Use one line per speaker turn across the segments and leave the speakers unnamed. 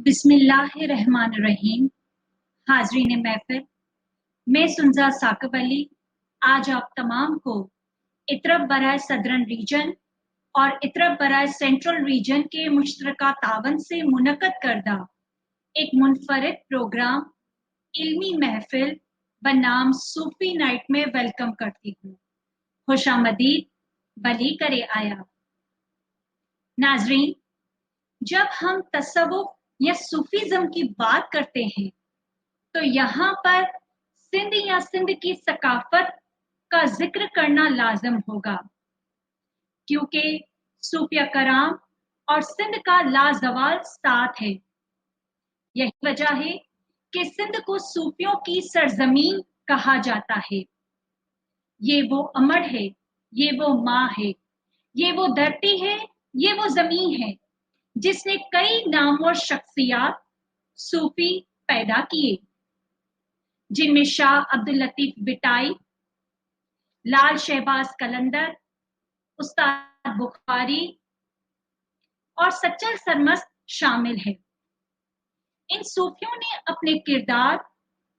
बिस्मिल्लाहिर्रहमानिर्रहीम। हाजरीन महफिल, मैं सुनजा साकिब अली आज आप तमाम को इतरब बराए सदरन रीजन और इतरब बराए सेंट्रल रीजन के मुश्तरका तावन से मुनक़द करदा एक मुनफरिद प्रोग्राम इल्मी महफिल बनाम सूफी नाइट में वेलकम करती हूँ। खुशामदीद बली करे आया। नाजरीन, जब हम तसव्वुफ या सूफीज्म की बात करते हैं तो यहाँ पर सिंध या सिंध की सकाफत का जिक्र करना लाजिम होगा, क्योंकि सूफिया कराम और सिंध का लाजवाल साथ है। यही वजह है कि सिंध को सूफियों की सरजमीन कहा जाता है। ये वो अमर है, ये वो माँ है, ये वो धरती है, ये वो जमीन है जिसने कई नामवर शख्सियात सूफी पैदा किए, जिनमें शाह अब्दुल लतीफ बिटाई, लाल शहबाज कलंदर, उस्ताद बुखारी और सच्चल सरमस्त शामिल है। इन सूफियों ने अपने किरदार,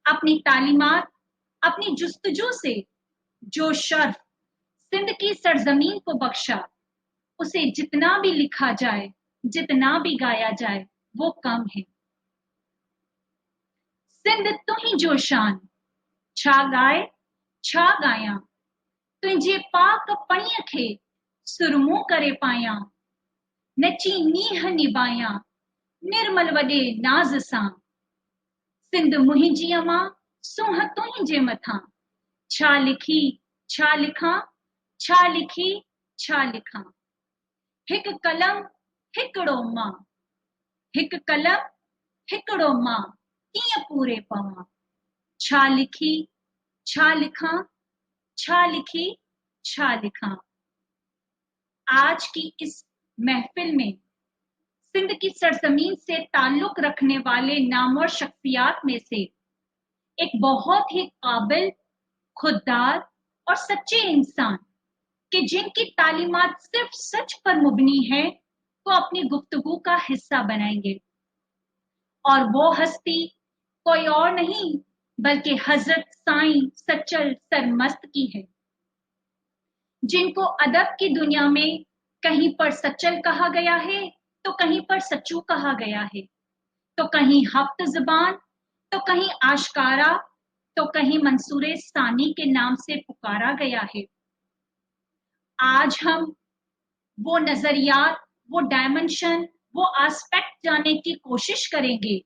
अपनी तालीमात, अपनी जुस्तजू से जो शर्फ सिंध की सरजमीन को बख्शा, उसे जितना भी लिखा जाए, जितना भी गाया जाए, वो कम है। सिंध तुही जो शान, छा गाए छा गाया, तुझे पाक पणीअ खे सुरमो करे पाया, नची नीह निभाया निर्मल वॾे नाज़ सां। सिंध मुंहिंजी अमां सूंह तुंहिंजे मथां, छा लिखी छा लिखां, छा लिखी छा लिखां। हिकु कलम हिकिड़ो मां, हिकु कलम हिकिड़ो मां, कीअं पूरे पवां। छा लिखी छा लिखां, छा लिखी छा लिखां। आज की इस महफिल में सिंध की सरजमीन से ताल्लुक रखने वाले नामवर शख्सियात में से एक बहुत ही काबिल, खुददार और सच्चे इंसान कि जिनकी तालीमात सिर्फ सच पर मुबनी है, को अपनी गुफ्तगू का हिस्सा बनाएंगे। और वो हस्ती कोई और नहीं बल्कि हजरत साईं सच्चल सरमस्त की है, जिनको अदब की दुनिया में कहीं पर सच्चल कहा गया है तो कहीं पर सच्चू कहा गया है, तो कहीं हफ्त ज़बान, तो कहीं आशकारा, तो कहीं मंसूरे सानी के नाम से पुकारा गया है। आज हम वो नजरियात, वो डायमेंशन, वो एस्पेक्ट जानने की कोशिश करेंगे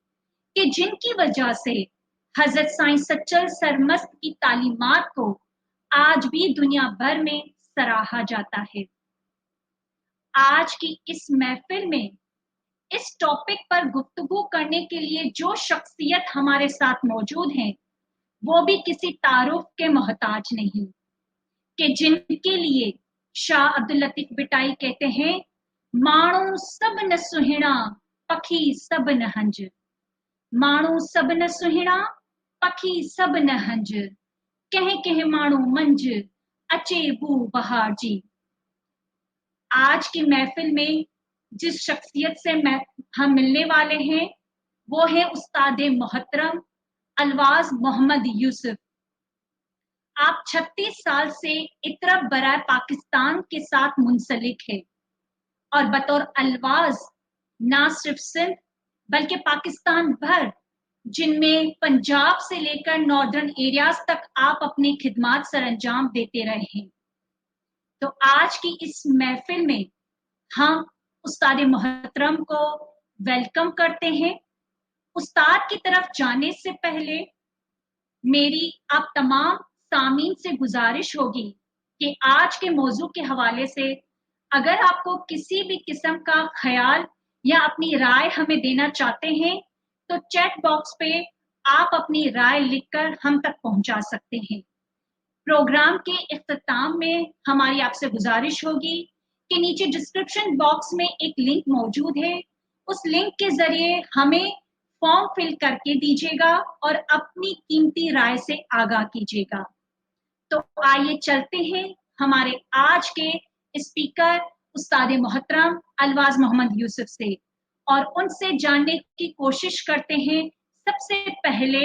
कि जिनकी वजह से हजरत साईं सच्चल सरमस्त की तालीमात को आज भी दुनिया भर में सराहा जाता है। आज की इस महफिल में इस टॉपिक पर गुफ्तगू करने के लिए जो शख्सियत हमारे साथ मौजूद हैं, वो भी किसी तारुफ के मोहताज नहीं, कि जिनके लिए शाह अब्दुल लतीफ बिटाई कहते हैं, माण्हू सब न सुहिणा पखी सब न हंज। माण्हू सब न सुहिणा पखी सब न हंज, कह कह माण्हू मंझ अचे बू बहार जी। आज की महफिल में जिस शख्सियत से हम मिलने वाले हैं, वो है उस्ताद मोहतरम अलवाज मोहम्मद यूसुफ। आप 36 साल से इतरब बराए पाकिस्तान के साथ मुंसलिक है और बतौर अलवाज ना सिर्फ सिंध बल्कि पाकिस्तान भर, जिनमें पंजाब से लेकर नॉर्दर्न एरियाज तक आप अपनी खिदमात सरअंजाम देते रहे हैं। तो आज की इस महफिल में हम उस्ताद मोहतरम को वेलकम करते हैं। उस्ताद की तरफ जाने से पहले मेरी आप तमाम सामीन से गुजारिश होगी कि आज के मौजू के हवाले से अगर आपको किसी भी किस्म का ख्याल या अपनी राय हमें देना चाहते हैं तो चैट बॉक्स पे आप अपनी राय लिखकर हम तक पहुंचा सकते हैं। प्रोग्राम के इख्तिताम में हमारी आपसे गुजारिश होगी कि नीचे डिस्क्रिप्शन बॉक्स में एक लिंक मौजूद है, उस लिंक के जरिए हमें फॉर्म फिल करके दीजिएगा और अपनी कीमती राय से आगाह कीजिएगा। तो आइए चलते हैं हमारे आज के स्पीकर उस्ताद मोहतरम अलवाज मोहम्मद यूसुफ से। اور उनसे जानने की कोशिश करते हैं सबसे पहले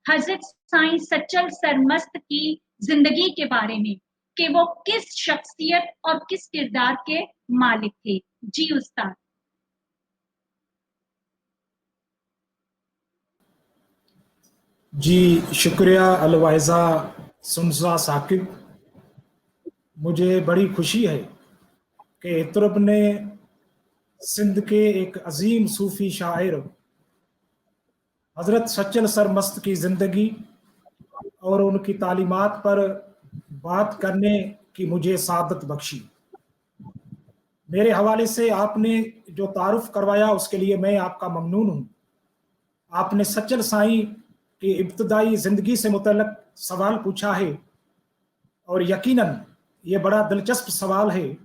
हजरत साईं सच्चल सरमस्त की जिंदगी के बारे में कि वो किस शख्सियत और किस किरदार के मालिक थे। जी उस्ताद।
जी शुक्रिया अलवाइजा सुनसा साकिब। मुझे बड़ी खुशी है कि तुरब ने सिंध के एक अजीम सूफी शायर हज़रत सच्चल सरमस्त की ज़िंदगी और उनकी तालीमात पर बात करने की मुझे सादत बख्शी। मेरे हवाले से आपने जो तारुफ करवाया उसके लिए मैं आपका ममनून हूँ। आपने सच्चल साईं की इब्तदाई ज़िंदगी से मुतल्लक सवाल पूछा है और यकीनन ये बड़ा दिलचस्प सवाल है।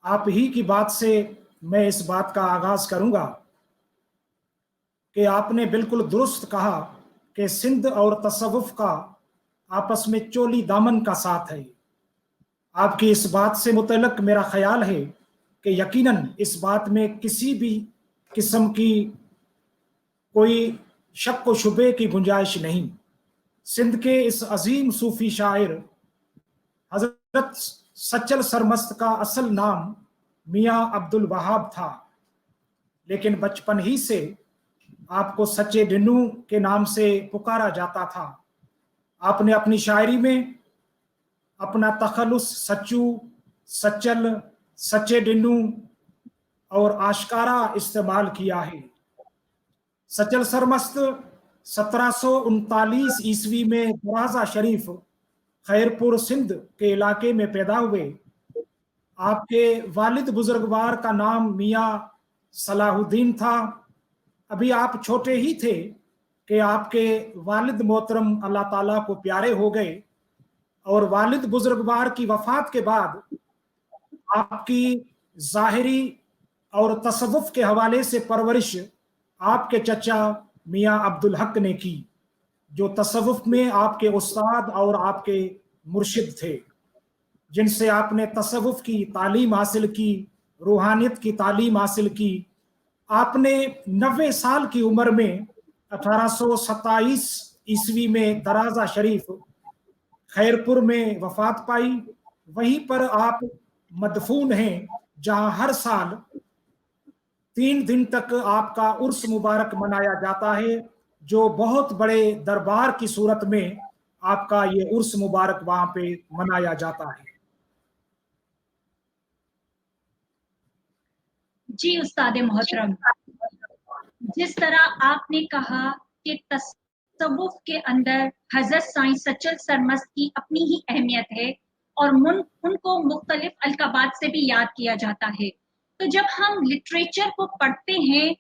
आप ही की बात से मैं इस बात का आगाज़ करूँगा कि आपने बिल्कुल दुरुस्त कहा कि सिंध और तसव्वुफ का आपस में चोली दामन का साथ है। आपकी इस बात से मुतल्लक मेरा ख्याल है कि यकीनन इस बात में किसी भी किस्म की कोई शक व शुबे की गुंजाइश नहीं। सिंध के इस अजीम सूफी शायर हजरत सच्चल सरमस्त का असल नाम मियाँ अब्दुल वहाब था, लेकिन बचपन ही से आपको सच्चे डिन्नू के नाम से पुकारा जाता था। आपने अपनी शायरी में अपना तखल्लुस सच्चू, सच्चल, सच्चे डिन्नू और आशकारा इस्तेमाल किया है। सच्चल सरमस्त 1739 ईस्वी में दराजा शरीफ खैरपुर सिंध के इलाके में पैदा हुए। आपके वालिद बुजुर्गवार का नाम मियाँ सलाहुद्दीन था। अभी आप छोटे ही थे कि आपके वालिद मोहतरम अल्लाह ताला को प्यारे हो गए और वालिद बुजुर्गवार की वफात के बाद आपकी ज़ाहिरी और तसव्वुफ के हवाले से परवरिश आपके चचा मियाँ अब्दुल हक ने की, जो तसव्वुफ में आपके उस्ताद और आपके मुर्शिद थे, जिनसे आपने तसव्वुफ की तालीम हासिल की, रूहानियत की तालीम हासिल की। आपने 90 साल की उम्र में 1827 ईस्वी में दराजा शरीफ खैरपुर में वफात पाई। वहीं पर आप मदफून हैं, जहां हर साल 3 दिन तक आपका उर्स मुबारक मनाया जाता है, जो बहुत बड़े दरबार की सूरत में आपका ये उर्स मुबारक वहां पे मनाया जाता है।
जी उस्ताद मोहतरम, जिस तरह आपने कहा कि तसव्वुफ के अंदर हजरत साईं सच्चल सरमस्त की अपनी ही अहमियत है और उनको मुख्तलिफ अलकाबात से भी याद किया जाता है। तो जब हम लिटरेचर को पढ़ते हैं,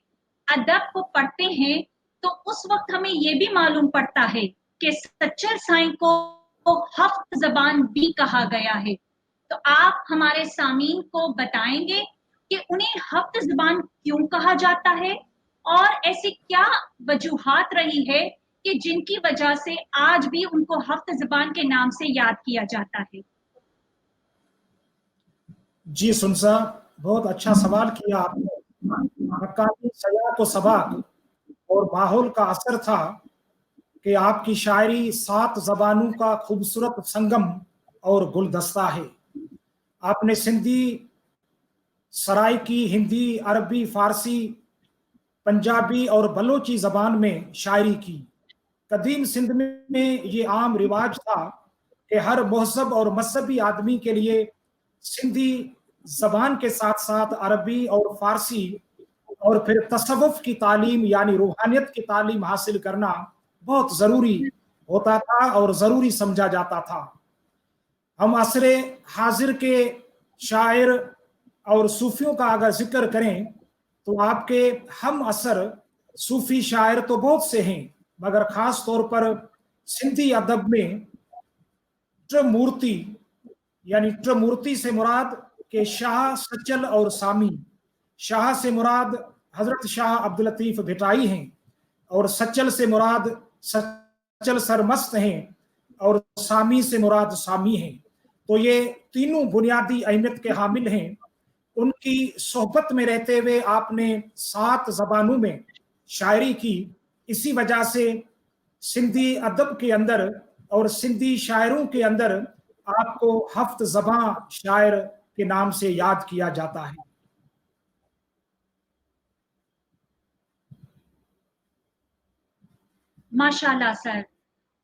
अदब को पढ़ते हैं, तो उस वक्त हमें ये भी मालूम पड़ता है कि सच्चल साईं को हफ्त ज़बान भी कहा गया है। तो आप हमारे सामीन को बताएंगे कि उन्हें हफ्त ज़बान क्यों कहा जाता है और ऐसी क्या वजूहात रही है कि जिनकी वजह से आज भी उनको हफ्त ज़बान के नाम से याद किया जाता है।
जी सुनसा, बहुत अच्छा सवाल किया आपने। मकामी सयाहत व सबाक और माहौल का असर था कि आपकी शायरी 7 ज़बानों का खूबसूरत संगम और गुलदस्ता है। आपने सिंधी, सराइकी, हिंदी, अरबी, फारसी, पंजाबी और बलोची ज़बान में शायरी की। कदीम सिंध में ये आम रिवाज था कि हर महज़ब और मजहबी आदमी के लिए सिंधी ज़बान के साथ साथ अरबी और फारसी और फिर तसव्वुफ की तालीम यानी रूहानियत की तालीम हासिल करना बहुत ज़रूरी होता था और ज़रूरी समझा जाता था। हम असरे हाजिर के शायर और सूफियों का अगर जिक्र करें तो आपके हम असर सूफी शायर तो बहुत से हैं, मगर ख़ास तौर पर सिंधी अदब में त्रिमूर्ति यानी त्रिमूर्ति से मुराद के शाह, सच्चल और सामी। शाह से मुराद हजरत शाह अब्दुल लतीफ़ भिटाई हैं और सच्चल से मुराद सच्चल सरमस्त हैं और सामी से मुराद सामी हैं। तो ये तीनों बुनियादी अहमियत के हामिल हैं उनकी सोहबत में रहते हुए आपने 7 ज़बानों में शायरी की। इसी वजह से सिंधी अदब के अंदर और सिंधी शायरों के अंदर आपको हफ्त ज़बां शायर के नाम से याद किया जाता है।
माशाल्लाह सर,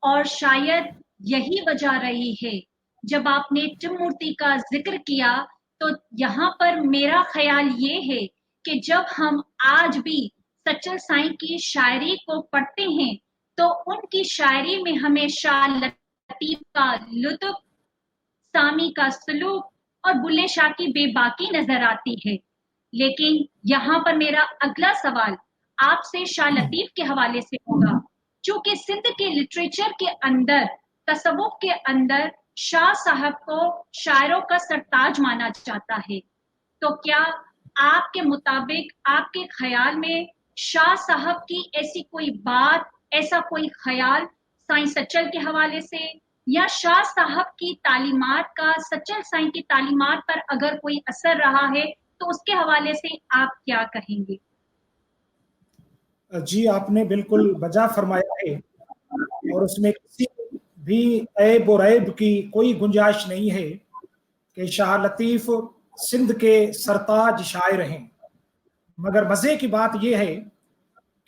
और शायद यही वजह रही है, जब आपने टिमूर्ति का जिक्र किया तो यहाँ पर मेरा ख्याल ये है कि जब हम आज भी सच्चल साईं की शायरी को पढ़ते हैं तो उनकी शायरी में हमें शाह लतीफ का लुत्फ, सामी का सलूक और बुल्ले शाह की बेबाकी नजर आती है। लेकिन यहाँ पर मेरा अगला सवाल आपसे शाह लतीफ के हवाले से होगा। चूंकि सिंध के लिटरेचर के अंदर, तसव्वुफ के अंदर शाह साहब को शायरों का सरताज माना जाता है, तो क्या आपके मुताबिक, आपके ख्याल में शाह साहब की ऐसी कोई बात, ऐसा कोई ख्याल साईं सच्चल के हवाले से या शाह साहब की तालीमात का सच्चल साईं की तालीमात पर अगर कोई असर रहा है तो उसके हवाले से आप क्या कहेंगे?
जी, आपने बिल्कुल बजा फरमाया है और उसमें किसी भी ऐब और ऐब की कोई गुंजाइश नहीं है कि शाह लतीफ़ सिंध के सरताज शायर हैं। मगर मज़े की बात यह है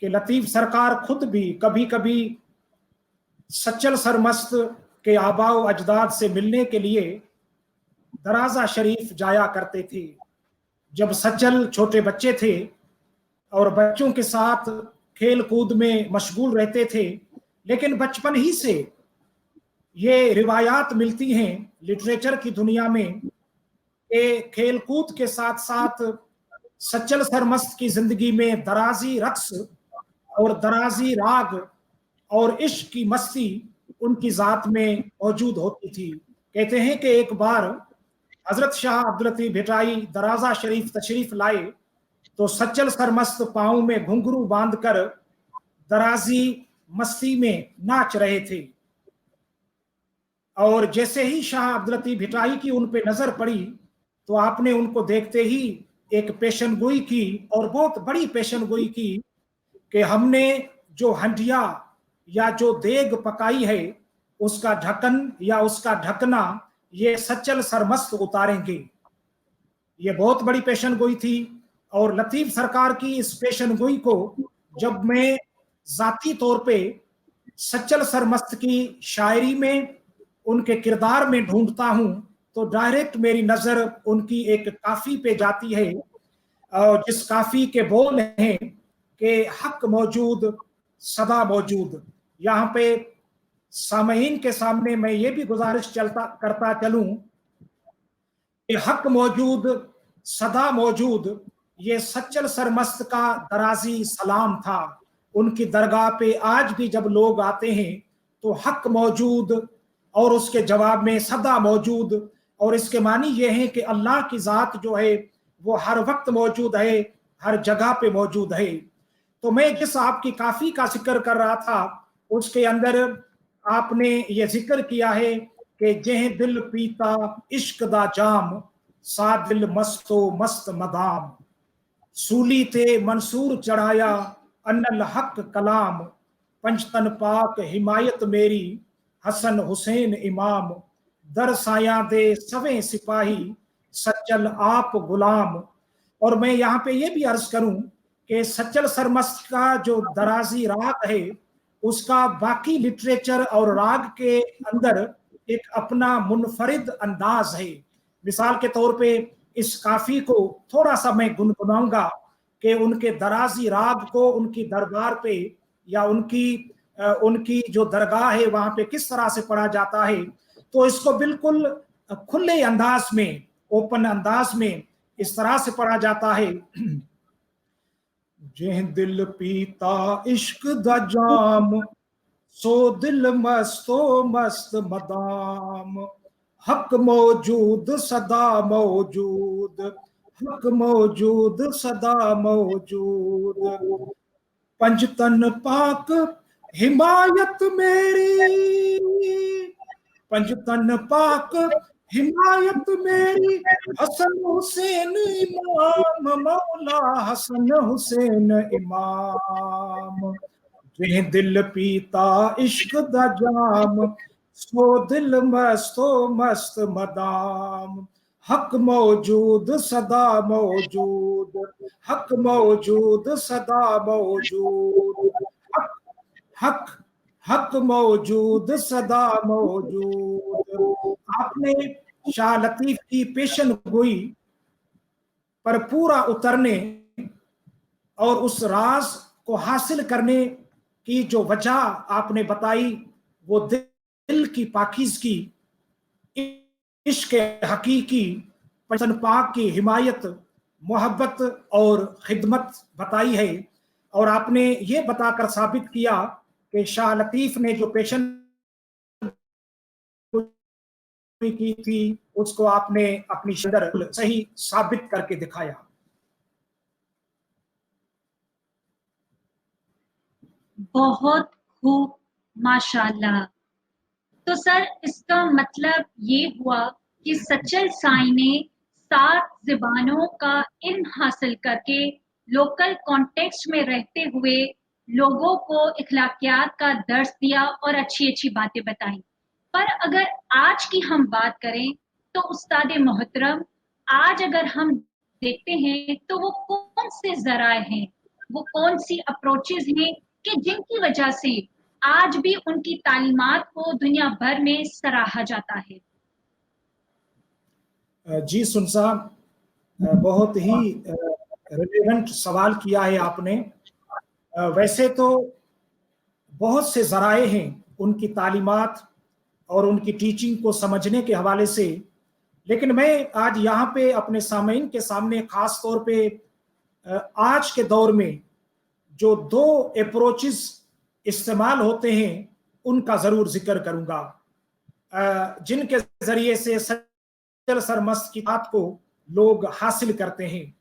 कि लतीफ़ सरकार खुद भी कभी कभी सच्चल सरमस्त के आबाओ अजदाद से मिलने के लिए दराजा शरीफ जाया करते थे। जब सच्चल छोटे बच्चे थे और बच्चों के साथ खेल कूद में मशगूल रहते थे, लेकिन बचपन ही से ये रिवायात मिलती हैं लिटरेचर की दुनिया में कि खेल कूद के साथ साथ सच्चल सरमस्त की जिंदगी में दराजी रक्स और दराजी राग और इश्क की मस्ती उनकी जात में मौजूद होती थी। कहते हैं कि एक बार हजरत शाह अब्दुल लतीफ भिटाई दराजा शरीफ तशरीफ लाए तो सच्चल सरमस्त पाँव में घुंघरू बांधकर दराजी मस्ती में नाच रहे थे। और जैसे ही शाह अब्दुल लतीफ भिटाई की उन पे नजर पड़ी तो आपने उनको देखते ही एक पेशनगोई की, और बहुत बड़ी पेशनगोई की, कि हमने जो हंडिया या जो देग पकाई है उसका ढक्कन या उसका ढकना ये सच्चल सरमस्त उतारेंगे। ये बहुत बड़ी पेशनगोई थी। और लतीफ सरकार की इस पेशनगोई को जब मैं जाती तौर पे सच्चल सरमस्त की शायरी में, उनके किरदार में ढूंढता हूं तो डायरेक्ट मेरी नजर उनकी एक काफी पे जाती है, जिस काफी के बोल हैं कि हक मौजूद सदा मौजूद। यहाँ पे सामईन के सामने मैं ये भी गुजारिश करता चलूं कि हक मौजूद सदा मौजूद ये सच्चल सरमस्त का दराजी सलाम था। उनकी दरगाह पे आज भी जब लोग आते हैं तो हक मौजूद और उसके जवाब में सदा मौजूद, और इसके मानी ये है कि अल्लाह की ज़ात जो है वो हर वक्त मौजूद है, हर जगह पे मौजूद है। तो मैं जिस आपकी काफ़ी का जिक्र कर रहा था उसके अंदर आपने ये जिक्र किया है कि जेह दिल पीता इश्क दा जाम, सा दिल मस्तो मस्त मदाम, सूली ते मंसूर चढ़ाया अन्नल हक कलाम, पंचतन पाक हिमायत मेरी हसन हुसैन इमाम, दर साया दे सवे सिपाही सच्चल आप गुलाम। और मैं यहाँ पे ये भी अर्ज करूं कि सच्चल सरमस्त का जो दराजी राग है उसका बाकी लिटरेचर और राग के अंदर एक अपना मुनफरिद अंदाज है। मिसाल के तौर पे इस काफी को थोड़ा सा मैं गुनगुनाऊंगा कि उनके दराजी राग को उनकी दरबार पे या उनकी जो दरगाह है वहां पे किस तरह से पढ़ा जाता है। तो इसको बिल्कुल खुले अंदाज में, ओपन अंदाज में इस तरह से पढ़ा जाता है। जेह दिल पीता इश्क दा जाम, सो दिल मस्तो मस्त मदाम, हक मौजूद सदा मौजूद, हक मौजूद सदा मौजूद, पंजतन पाक हिमायत मेरी, पंजतन पाक हिमायत मेरी हसन हुसैन इमाम, मौला हसन हुसैन इमाम, जिन्हें दिल पीता इश्क दा जाम, सो दिल मस्तो मस्त मदाम, हक मौजूद सदा मौजूद, हक मौजूद सदा मौजूद, हक हक हक मौजूद सदा मौजूद। आपने शाह लतीफ की पेशन गोई पर पूरा उतरने और उस राज को हासिल करने की जो वजह आपने बताई, वो दिल की पाकीज़गी, इश्क हकीकी, पसंद पाक की हिमायत, मोहब्बत और खिदमत बताई है। और आपने ये बताकर साबित किया कि शाह लतीफ ने जो पेशन की थी उसको आपने अपनी शदर सही साबित करके दिखाया।
बहुत खूब, माशाल्लाह। तो सर इसका मतलब ये हुआ कि सचल साई ने 7 ज़बानों का इल्म हासिल करके लोकल कॉन्टेक्स्ट में रहते हुए लोगों को इखलाकियात का दर्स दिया और अच्छी-अच्छी बातें बताई। पर अगर आज की हम बात करें तो उस्ताद मोहतरम, आज अगर हम देखते हैं तो वो कौन से ज़राए हैं, वो कौन सी अप्रोचेज़ हैं कि जिनकी वजह से आज भी उनकी तालीमात को दुनिया भर में सराहा जाता है।
जी सुन साहब, बहुत ही रिलेवेंट सवाल किया है आपने। वैसे तो बहुत से ज़राए हैं उनकी तालीमात और उनकी टीचिंग को समझने के हवाले से, लेकिन मैं आज यहाँ पे अपने सामईन के सामने खास तौर पे आज के दौर में जो 2 अप्रोचेस इस्तेमाल होते हैं उनका ज़रूर जिक्र करूँगा, जिनके ज़रिए से सचल सरमस्त की बात को लोग हासिल करते हैं।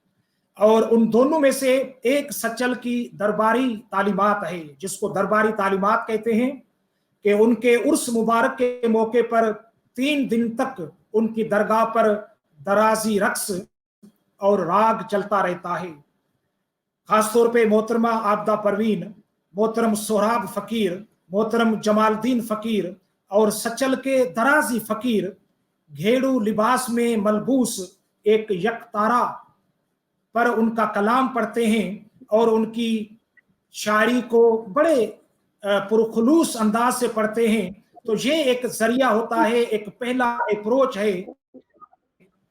और उन दोनों में से एक सचल की दरबारी तालीमात है, जिसको दरबारी तालीमात कहते हैं, कि उनके उर्स मुबारक के मौके पर 3 दिन तक उनकी दरगाह पर दराजी रक्स और राग चलता रहता है। खासतौर पे मोहतरमा आबदा परवीन, मोहतरम सोहराब फ़कीर, मोहतरम जमालदीन फ़कीर और सचल के दराजी फ़कीर घेड़ू लिबास में मलबूस एक यकतारा पर उनका कलाम पढ़ते हैं और उनकी शायरी को बड़े पुरखुलूस अंदाज से पढ़ते हैं। तो ये एक जरिया होता है, एक पहला अप्रोच है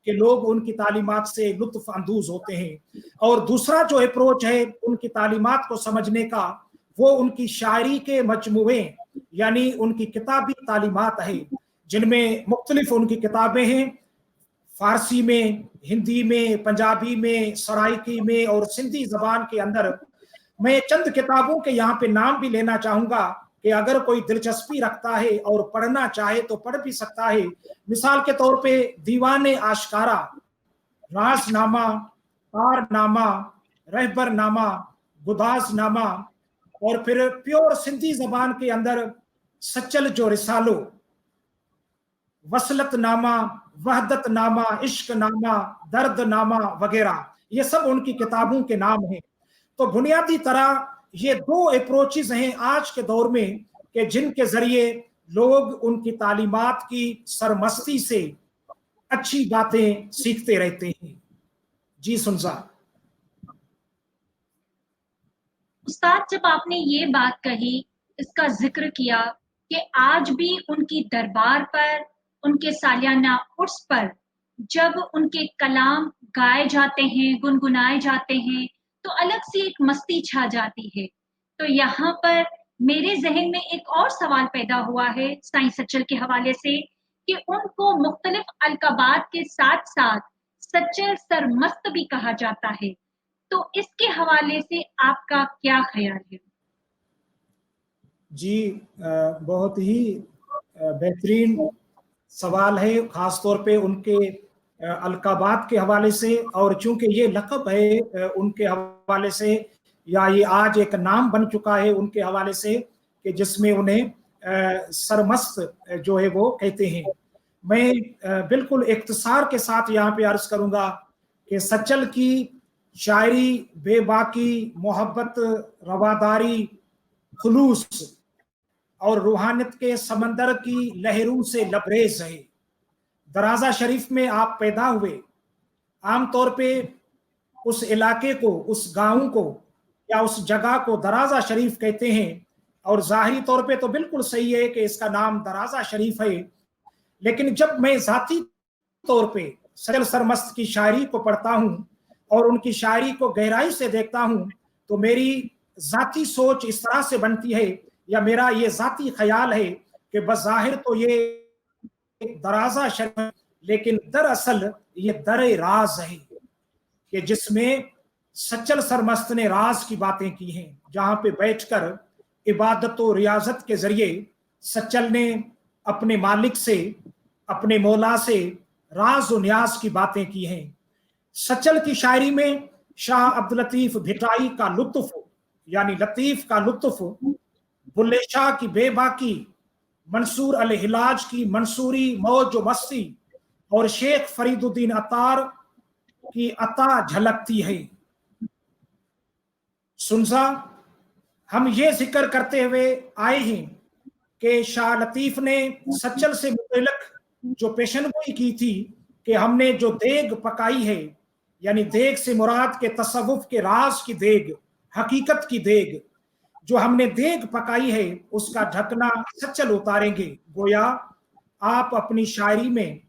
कि लोग उनकी तालीमात से लुत्फ अंदोज होते हैं। और दूसरा जो अप्रोच है उनकी तालीमात को समझने का, वो उनकी शायरी के मजमूए यानी उनकी किताबी तालीमात है, जिनमें मुख्तलिफ उनकी किताबें हैं, फारसी में, हिंदी में, पंजाबी में, सराइकी में और सिंधी जबान के अंदर। मैं चंद किताबों के यहाँ पे नाम भी लेना चाहूंगा कि अगर कोई दिलचस्पी रखता है और पढ़ना चाहे तो पढ़ भी सकता है। मिसाल के तौर पे दीवाने आशकारा, राजनामा, तारनामा, रहबरनामा, गुदासनामा और फिर प्योर सिंधी जबान के अंदर सचल जो रिसालो, वसलतनामा, वहदतनामा, इश्कनामा, दर्दनामा वगैरह, ये सब उनकी किताबों के नाम हैं। तो बुनियादी तरह ये 2 अप्रोचेस हैं आज के दौर में कि जिनके जरिए लोग उनकी तालीमात की सरमस्ती से अच्छी बातें सीखते रहते हैं। जी सुनसा।
उस्ताद, जब आपने ये बात कही, इसका जिक्र किया कि आज भी उनकी दरबार पर, उनके सालियाना उर्स पर जब उनके कलाम गाए जाते हैं, गुनगुनाए जाते हैं, तो अलग सी एक मस्ती छा जाती है। तो यहाँ पर मेरे जहन में एक और सवाल पैदा हुआ है साईं सचल के हवाले से कि उनको मुख्तलिफ अलकाबात के साथ साथ सचल सरमस्त भी कहा जाता है। तो इसके हवाले से आपका क्या ख्याल है?
जी बहुत ही बेहतरीन सवाल है, खास तौर पे उनके अलकाबात के हवाले से। और चूंकि ये लक़ब है उनके हवाले से, या ये आज एक नाम बन चुका है उनके हवाले से कि जिसमें उन्हें सरमस्त जो है वो कहते हैं। मैं बिल्कुल इख्तिसार के साथ यहाँ पे अर्ज करूंगा कि सचल की शायरी बेबाकी, मोहब्बत, रवादारी, खुलूस और रूहानियत के समंदर की लहरों से लबरेज है। दराजा शरीफ में आप पैदा हुए। आमतौर पे उस इलाके को, उस गांव को या उस जगह को दराजा शरीफ कहते हैं, और ज़ाहिरी तौर पे तो बिल्कुल सही है कि इसका नाम दराजा शरीफ है। लेकिन जब मैं ज़ाती तौर पे सचल सरमस्त की शायरी को पढ़ता हूँ और उनकी शायरी को गहराई से देखता हूँ, तो मेरी ज़ाती सोच इस तरह से बनती है, या मेरा ये ज़ाती ख्याल है कि बज़ाहिर तो ये दराजा शरीफ, लेकिन दरअसल ये दरे राज है कि जिसमें सचल सरमस्त ने राज की बातें की हैं, जहां पे बैठकर इबादत और रियाजत के जरिए सचल ने अपने मालिक से, अपने मौला से राज और न्याज की बातें की हैं। सचल की शायरी में शाह अब्दुल लतीफ भिटाई का लुत्फ, यानी लतीफ का लुत्फ, बुल्ले शाह की बेबाकी, मंसूर अल हिलाज की मंसूरी मौज व मस्ती और शेख फरीदुद्दीन अतार की अता झलकती है। सुनसा, हम ये जिक्र करते हुए आए हैं कि शाह लतीफ ने सचल से मुतल्लिक जो पेशनगोई की थी कि हमने जो देग पकाई है, यानी देग से मुराद के तसव्वुफ के राज की देग, हकीकत की देग, जो हमने देग पकाई है उसका ढकना सचल उतारेंगे। गोया आप अपनी शायरी में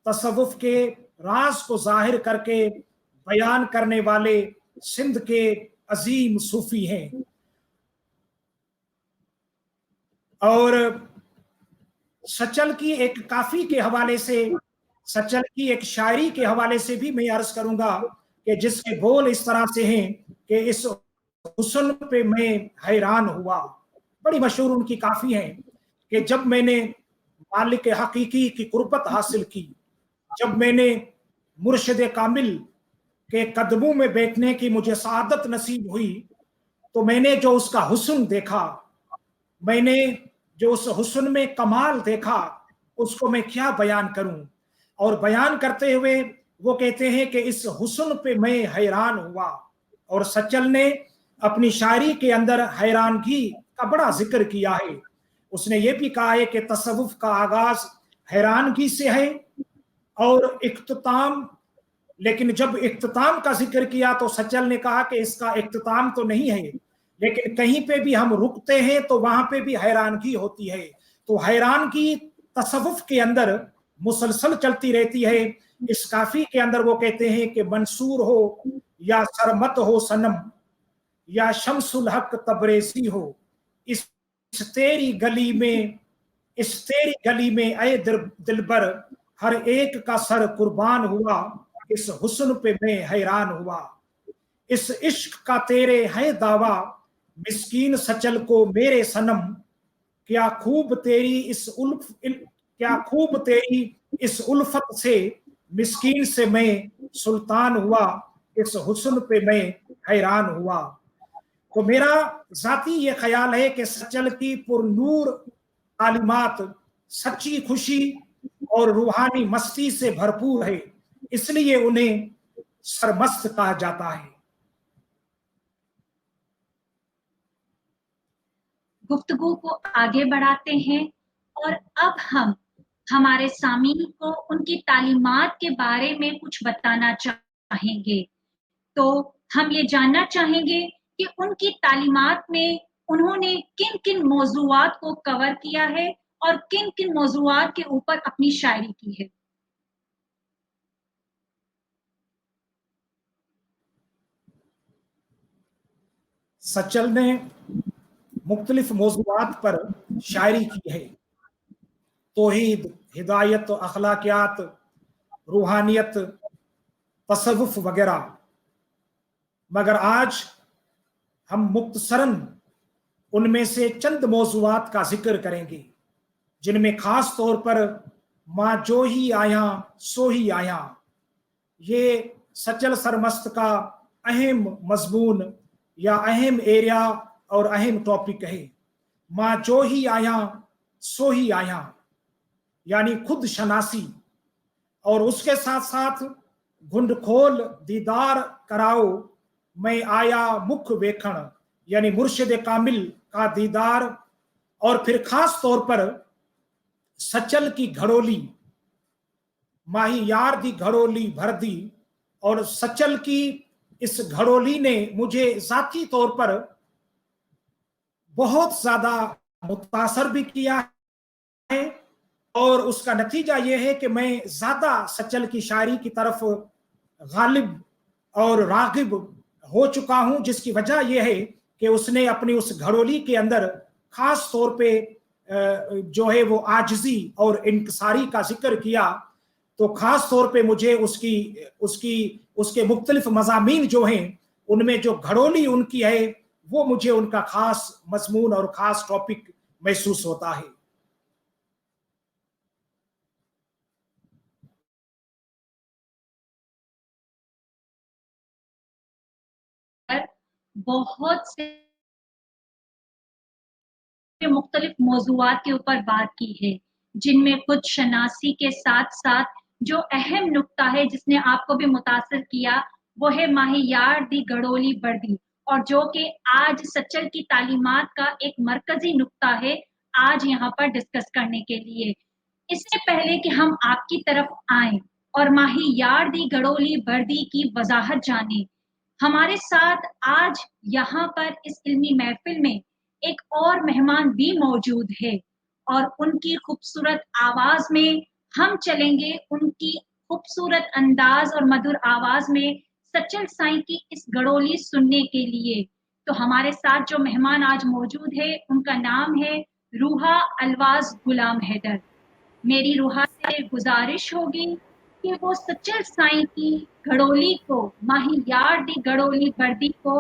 तसव्वुफ के राज को जाहिर करके बयान करने वाले सिंध के अजीम सूफी हैं। और सचल की एक काफी के हवाले से, सचल की एक शायरी के हवाले से भी मैं अर्ज करूंगा कि जिसके बोल इस तरह से हैं कि इस हुस्न पे मैं हैरान हुआ। बड़ी मशहूर उनकी काफी है कि जब मैंने मालिक हकीकी की कुर्बत हासिल की, जब मैंने मुर्शिद कामिल के कदमों में बैठने की मुझे सआदत नसीब हुई, तो मैंने जो उसका हुस्न देखा, मैंने जो उस हुस्न में कमाल देखा, उसको मैं क्या बयान करूं। और बयान करते हुए वो कहते हैं कि इस हुस्न पे मैं हैरान हुआ। और सचल ने अपनी शायरी के अंदर हैरानगी का बड़ा जिक्र किया है। उसने ये भी कहा है कि तसव्वुफ का आगाज हैरानगी से है और इख्तिताम, लेकिन जब इख्तिताम का जिक्र किया तो सचल ने कहा कि इसका इख्तिताम तो नहीं है, लेकिन कहीं पे भी हम रुकते हैं तो वहां पे भी हैरानगी होती है। तो हैरानगी तसव्वुफ के अंदर मुसलसल चलती रहती है। इस काफी के अंदर वो कहते हैं कि मंसूर हो या सरमत हो सनम या शमसुल हक तबरेसी हो, इस तेरी गली में, इस तेरी गली में ऐ दिलबर हर एक का सर कुर्बान हुआ, इस हुस्न पे मैं हैरान हुआ। इस इश्क का तेरे है दावा मिस्कीन सचल को मेरे सनम, क्या खूब तेरी इस उल्फत से मिस्कीन से मैं सुल्तान हुआ, इस हुस्न पे मैं हैरान हुआ। तो मेरा जाती ये ख्याल है कि सचल की पुरनूर तालीमात सच्ची खुशी और रूहानी मस्ती से भरपूर है, इसलिए उन्हें सरमस्त कहा जाता है।
गुफ्तगू को आगे बढ़ाते हैं और अब हम हमारे सामीन को उनकी तालीमात के बारे में कुछ बताना चाहेंगे। तो हम ये जानना चाहेंगे कि उनकी तालीमात में उन्होंने किन किन मौज़ूआत को कवर किया है और किन किन मौज़ूआत के ऊपर अपनी शायरी की है।
सचल ने मुख्तलिफ मौज़ूआत पर शायरी की है, तौहीद, हिदायत, अखलाकियात, रूहानियत, तसव्वुफ वगैरह। मगर आज हम मुख्तसरन उनमें से चंद मौज़ूआत का जिक्र करेंगे, जिनमें खास तौर पर माँ जो ही आया सो ही आया, ये सचल सरमस्त का अहम मजमून या अहम एरिया और अहम टॉपिक है। माँ जो ही आया सो ही आया, यानी खुद शनासी, और उसके साथ साथ घुंड खोल दीदार कराओ, मैं आया मुख वेखण, यानी मुर्शिद कामिल का दीदार, और फिर खास तौर पर सचल की घड़ोली, माही यार दी घड़ोली भर दी, और सचल की इस घड़ोली ने मुझे ज़ाती तौर पर बहुत ज्यादा मुतासर भी किया है, और उसका नतीजा यह है कि मैं ज्यादा सचल की शायरी की तरफ गालिब और रागिब हो चुका हूं, जिसकी वजह यह है कि उसने अपनी उस घड़ोली के अंदर खास तौर पे जो है वो आजिजी और इंकसारी का जिक्र किया। तो खास तौर पे मुझे उसकी उसकी उसके मुख्तलिफ मज़ामीन जो हैं उनमें जो घड़ोली उनकी है वो मुझे उनका खास मजमून और खास टॉपिक महसूस होता है।
बहुत से मुख्तलिफ मौज़ूआत के ऊपर बात की है, जिनमें खुद शनासी के साथ साथ जो अहम नुक्ता है जिसने आपको भी मुतासर किया वो है माही यार दी गड़ोली बर्दी, और जो कि आज सचल की तालीमात का एक मरकजी नुक्ता है आज यहाँ पर डिस्कस करने के लिए। इससे पहले कि हम आपकी तरफ आए और माही यार दी गड़ोली बर्दी की वजाहत जाने, हमारे साथ आज यहाँ पर इस इल्मी महफिल में एक और मेहमान भी मौजूद है, और उनकी खूबसूरत आवाज में हम चलेंगे, उनकी खूबसूरत अंदाज और मधुर आवाज में सचल साईं की इस गड़ोली सुनने के लिए। तो हमारे साथ जो मेहमान आज मौजूद है उनका नाम है रूहा अलवाज गुलाम हैदर। मेरी रूहा से गुजारिश होगी कि वो सचल साईं की घड़ोली को, माही यार दी गड़ोली बर्दी को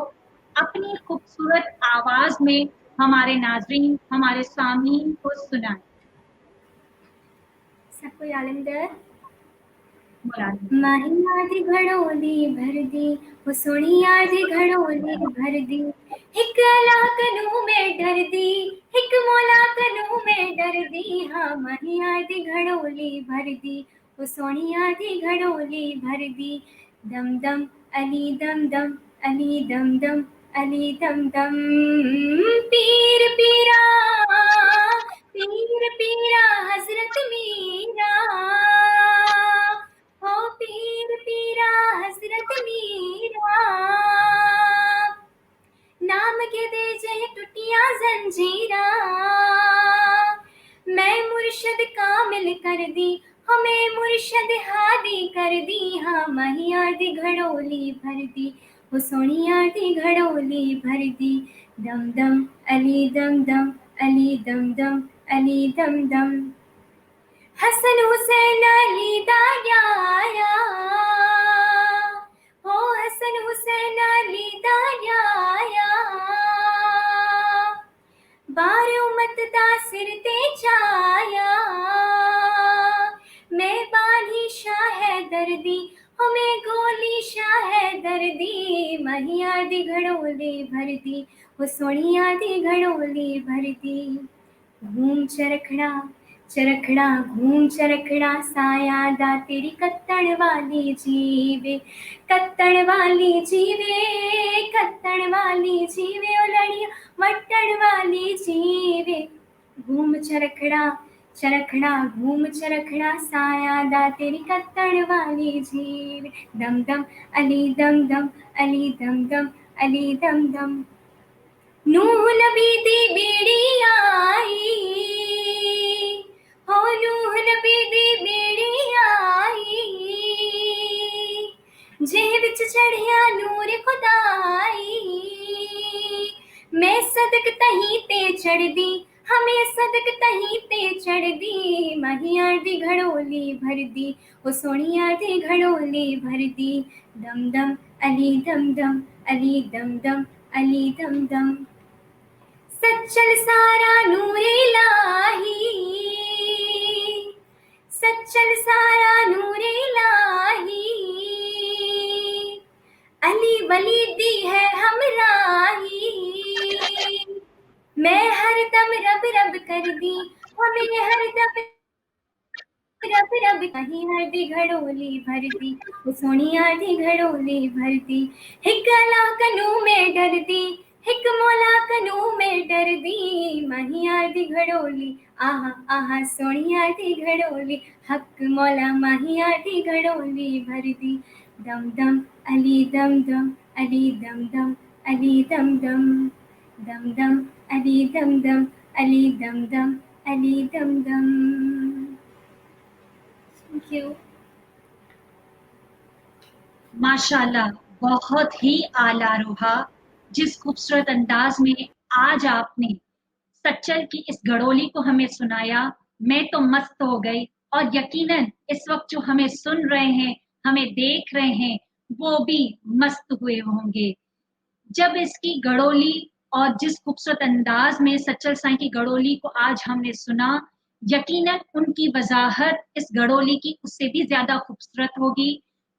अपनी खूबसूरत आवाज में हमारे नाजरीन, हमारे सामीन को सुनाएं।
सबको आलमदर
मुलाजिम।
माही आधी घड़ोली भर दी, वो सोनी आधी घड़ोली भर दी, हिक अल्लाह कनू में डर दी, हिक मौला कनू में डर दी, हाँ माही आधी घड़ोली भर दी, वो सोनी आधी घड़ोली भर दी। दम दम अली दम दम, अली दम दम, अली दम दम, पीर पीरा, पीर पीरा हजरत मीरा, ओ पीर पीरा हजरत मीरा, नाम के दे जय टुटिया जंजीरा, मैं मुर्शद कामिल कर दी, हमें मुर्शद हादी कर दी, हाँ महिया दी घड़ोली भर दी, वो सोनिया दी घड़ोली भर दी। दम दम अली दम दम, अली दम दम, अली दम दम, हसन हुसैन अली दा यारा, ओ हसन हुसैन अली दा यारा, बार उमत दा सिर ते छाया, मैं बानी शाह है दर्दी, हमें गोली शाह है दर्दी, महिया दी घड़ोली भर दी, वो सोनिया दी घड़ोली भर दी। घूम चरखड़ा चरखड़ा घूम चरखड़ा, साया दा तेरी कत्तण वाली जीवे, कत्तण वाली जीवे, कत्तण वाली जीवे, ओ लड़िया वट्टण वाली जीवे। घूम चरखड़ा चरखड़ा घूम चरखड़ा, साया दा तेरी कत्तण वाली जीवे। दम दम अली दम दम, अली दम दम, अली दम दम, नूह नबी दी बीड़ी आई, हो नूह नबी दी बीड़ी आई, जेह विच चढ़िया नूर खुदाई, मैं सदक तहीं ते चढ़ दी, हमें सदक तहीं ते चढ़ दी, महिया दी घड़ोली भर दी, वो सोनिया दी घड़ोली भर दी। दम दम अली दम दम, अली दम दम, अली दम दम, सच्चल सारा नूरे लाही, सच्चल सारा नूरे लाही, अली वली दी है हमराही, मैं हर दम रब रब कर दी, हमें हर दम रब रब महिया दी घड़ोली भरती, वो सोनिया दी घड़ोली भरती, हिक अल्लाह कनू में डरती, हिक मौला कनू में डरदी, महिया दी घड़ोली आहा आहा सोनिया दी घड़ोली, हक मौला महिया दी घड़ोली भरती, दम दम अली दम दम अली दम दम अली दम दम, दम दम अली दम दम अली दम दम अली दम दम. Thank you.
माशाल्लाह, बहुत ही आला रोहा। जिस खूबसूरत अंदाज में आज आपने सच्चल की इस घड़ोली को हमें सुनाया, मैं तो मस्त हो गई। और यकीनन इस वक्त जो हमें सुन रहे हैं, हमें देख रहे हैं, वो भी मस्त हुए होंगे जब इसकी घड़ोली और जिस खूबसूरत अंदाज में सच्चल साईं की घड़ोली को आज हमने सुना, यकीनन उनकी वजाहत इस घड़ोली की उससे भी ज्यादा खूबसूरत होगी।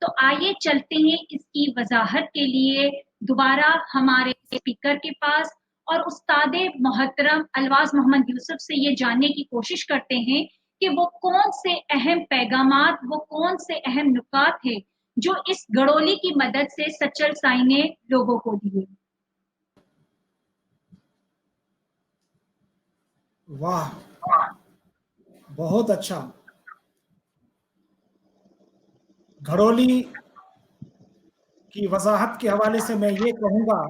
तो आइए चलते हैं इसकी वजाहत के लिए दोबारा हमारे स्पीकर के पास और उस्ताद मोहतरम अलवाज मोहम्मद यूसुफ से ये जानने की कोशिश करते हैं कि वो कौन से अहम पैगामात, वो कौन से अहम नुकात है जो इस घड़ोली की मदद से सच्चल साईं ने लोगों को दिए।
वाह, बहुत अच्छा। घड़ोली की वजाहत के हवाले से मैं ये कहूंगा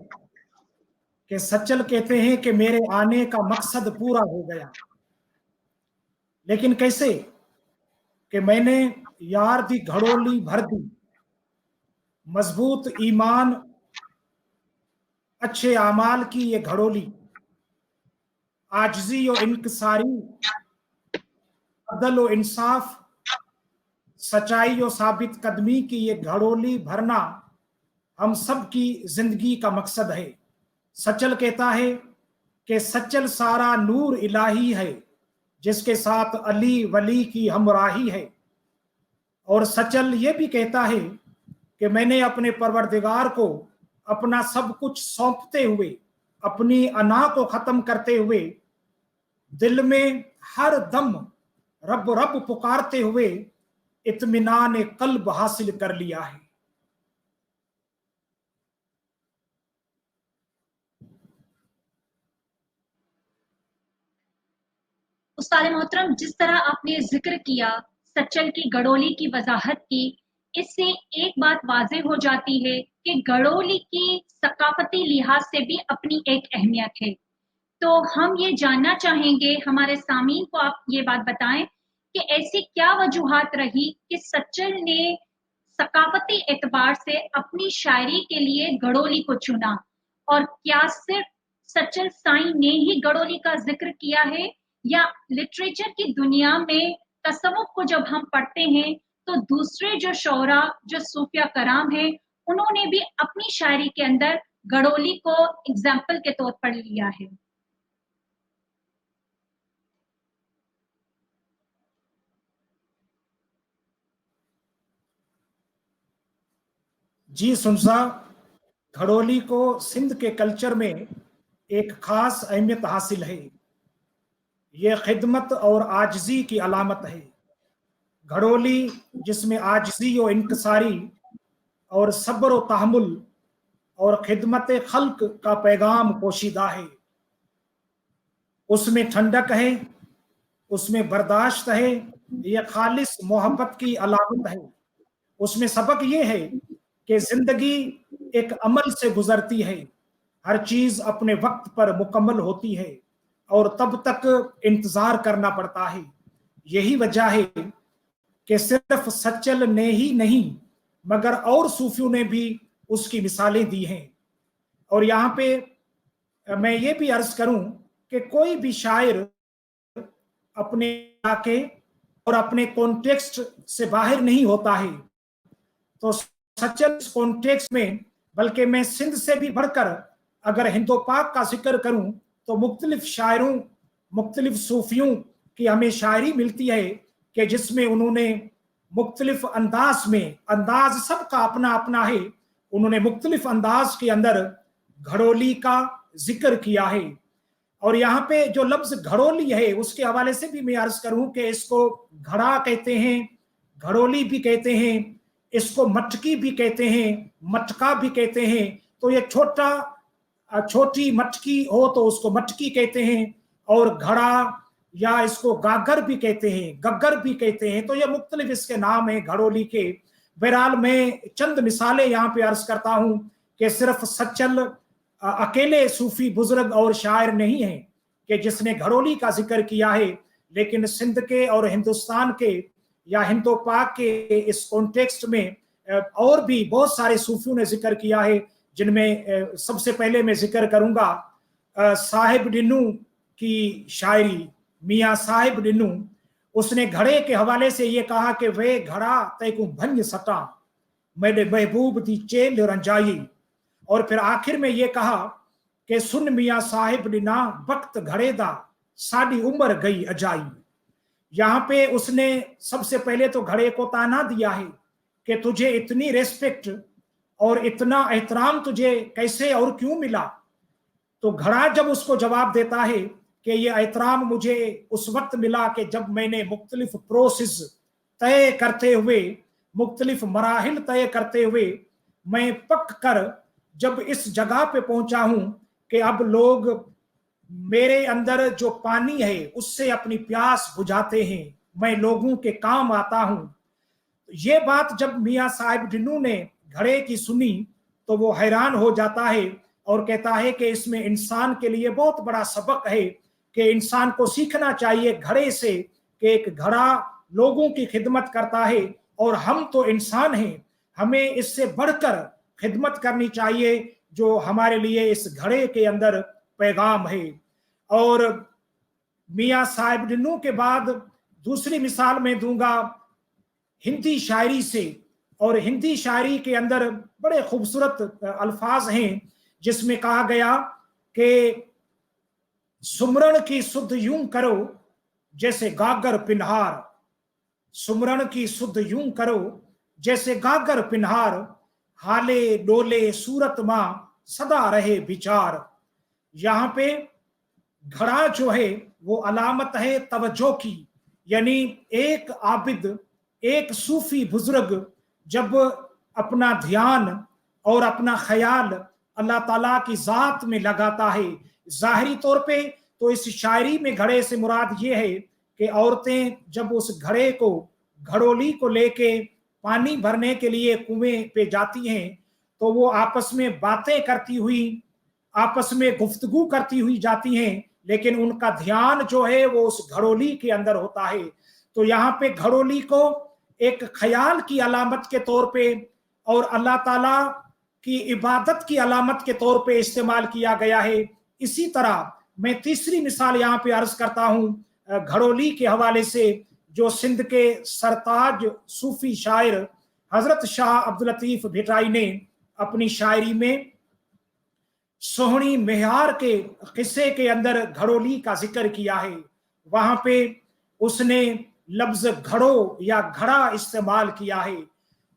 कि सच्चल कहते हैं कि मेरे आने का मकसद पूरा हो गया। लेकिन कैसे? कि मैंने यार दी घड़ोली भर दी, मजबूत ईमान अच्छे आमाल की ये घड़ोली, आजजी और इनकसारी, अदल और इंसाफ, सच्चाई और साबित कदमी की ये घड़ोली भरना हम सब की जिंदगी का मकसद है। सच्चल कहता है कि सच्चल सारा नूर इलाही है, जिसके साथ अली वली की हमराही है। और सच्चल ये भी कहता है कि मैंने अपने परवरदिगार को अपना सब कुछ सौंपते हुए, अपनी अना को खत्म करते हुए, दिल में हर दम रब रब पुकारते हुए इत्मीनान कल्ब हासिल कर लिया है।
उस्ताद मोहतरम, जिस तरह आपने जिक्र किया सच्चल की घड़ोली की वजाहत की, इससे एक बात वाज़ेह हो जाती है कि घड़ोली की सकाफती लिहाज से भी अपनी एक अहमियत है। तो हम ये जानना चाहेंगे, हमारे सामीन को आप ये बात बताएं कि ऐसी क्या वजूहात रही कि सच्चल ने सकाफती एतबार से अपनी शायरी के लिए घड़ोली को चुना, और क्या सिर्फ सच्चल साईं ने ही घड़ोली का जिक्र किया है या लिटरेचर की दुनिया में तसव्वुफ को जब हम पढ़ते हैं तो दूसरे जो शौरा, जो सूफिया कराम हैं, उन्होंने भी अपनी शायरी के अंदर घड़ोली को एग्जाम्पल के तौर पर लिया है।
जी सुनसा, घड़ोली को सिंध के कल्चर में एक खास अहमियत हासिल है। ये खिदमत और आजजी की अलामत है। घड़ोली जिसमें आजजी और इनकसारी और सब्र व तहमुल और खिदमत खल्क का पैगाम पोशीदा है। उसमें ठंडक है, उसमें बर्दाश्त है, यह खालिस मोहब्बत की अलामत है। उसमें सबक ये है कि जिंदगी एक अमल से गुजरती है, हर चीज अपने वक्त पर मुकम्मल होती है और तब तक इंतजार करना पड़ता है। यही वजह है कि सिर्फ सच्चल ने ही नहीं मगर और सूफियों ने भी उसकी मिसालें दी हैं। और यहाँ पे मैं ये भी अर्ज करूं कि कोई भी शायर अपने इलाके और अपने कॉन्टेक्स्ट से बाहर नहीं होता है। तो सच्चल इस कॉन्टेक्स्ट में, बल्कि मैं सिंध से भी बढ़कर अगर हिंदो पाक का जिक्र करूं तो मुख्तलिफ शायरों, मुख्तलिफ सूफियों की हमें शायरी मिलती है कि जिसमें उन्होंने मुख्तलिफ अंदाज में, अंदाज सबका अपना अपना है, उन्होंने मुख्तलिफ अंदाज के अंदर घड़ोली का जिक्र किया है। और यहाँ पे जो लफ्ज घड़ोली है उसके हवाले से भी मैं अर्ज करूं कि इसको घड़ा कहते हैं, घड़ोली भी कहते हैं, इसको मटकी भी कहते हैं, मटका भी कहते हैं। तो ये छोटी मटकी हो तो उसको मटकी कहते हैं, और घड़ा या इसको गागर भी कहते हैं, गग्गर भी कहते हैं। तो ये मुख्तलिफ इसके नाम है घड़ोली के। बहरहाल मैं चंद मिसालें यहाँ पे अर्ज करता हूँ कि सिर्फ सचल अकेले सूफी बुजुर्ग और शायर नहीं है कि जिसने घड़ोली का जिक्र किया है, लेकिन सिंध के और हिंदुस्तान के या हिंदो पाक के इस कॉन्टेक्स्ट में और भी बहुत सारे सूफियों ने जिक्र किया है, जिनमें सबसे पहले मैं जिक्र करूंगा साहिब डिन्नू की शायरी। मियाँ साहिब डिन्नू, उसने घड़े के हवाले से ये कहा कि वे घड़ा तैकू भंज सटा मेरे महबूब दी चेल रंजाई। और फिर आखिर में ये कहा कि सुन मियाँ साहिब डिना वक्त घड़े दा साड़ी उम्र गई अजाई। यहाँ पे उसने सबसे पहले तो घड़े को ताना दिया है कि तुझे इतनी रेस्पेक्ट और इतना एहतराम तुझे कैसे और क्यों मिला। तो घड़ा जब उसको जवाब देता है कि ये एहतराम मुझे उस वक्त मिला कि जब मैंने मुख्तलिफ प्रोसेस तय करते हुए, मुख्तलिफ मराहिल तय करते हुए मैं पक कर जब इस जगह पे पहुंचा हूं कि अब लोग मेरे अंदर जो पानी है उससे अपनी प्यास बुझाते हैं, मैं लोगों के काम आता हूं। ये बात जब मियाँ साहिब डिन्नू ने घड़े की सुनी तो वो हैरान हो जाता है और कहता है कि इसमें इंसान के लिए बहुत बड़ा सबक है कि इंसान को सीखना चाहिए घड़े से कि एक घड़ा लोगों की खिदमत करता है और हम तो इंसान हैं, हमें इससे बढ़कर खिदमत करनी चाहिए जो हमारे लिए इस घड़े के अंदर पैगाम है। और मियाँ साहिब डिन्नू के बाद दूसरी मिसाल मैं दूंगा हिंदी शायरी से, और हिंदी शायरी के अंदर बड़े खूबसूरत अल्फाज हैं जिसमें कहा गया कि सुमरन की सुध यूं करो जैसे गागर पिन्हार, सुमरन की सुध यूं करो जैसे गागर पिन्हार, हाले डोले सूरत मां सदा रहे विचार। यहाँ पे घड़ा जो है वो अलामत है तवज्जो की, यानी एक आबिद, एक सूफी बुजुर्ग जब अपना ध्यान और अपना ख्याल अल्लाह ताला की जात में लगाता है, जाहिरी तौर पे तो इस शायरी में घड़े से मुराद ये है कि औरतें जब उस घड़े को, घड़ोली को लेके पानी भरने के लिए कुएं पे जाती हैं तो वो आपस में बातें करती हुई, आपस में गुफ्तगू करती हुई जाती हैं, लेकिन उनका ध्यान जो है वो उस घड़ोली के अंदर होता है। तो यहाँ पे घड़ोली को एक ख्याल की अलामत के तौर पे और अल्लाह ताला की इबादत की अलामत के तौर पे इस्तेमाल किया गया है। इसी तरह मैं तीसरी मिसाल यहाँ पे अर्ज करता हूँ घड़ोली के हवाले से, जो सिंध के सरताज सूफी शायर हजरत शाह अब्दुल लतीफ भिटाई ने अपनी शायरी में सोहनी मेहार के किस्से के अंदर घड़ोली का जिक्र किया है। वहां पे उसने लफ्ज घड़ो या घड़ा इस्तेमाल किया है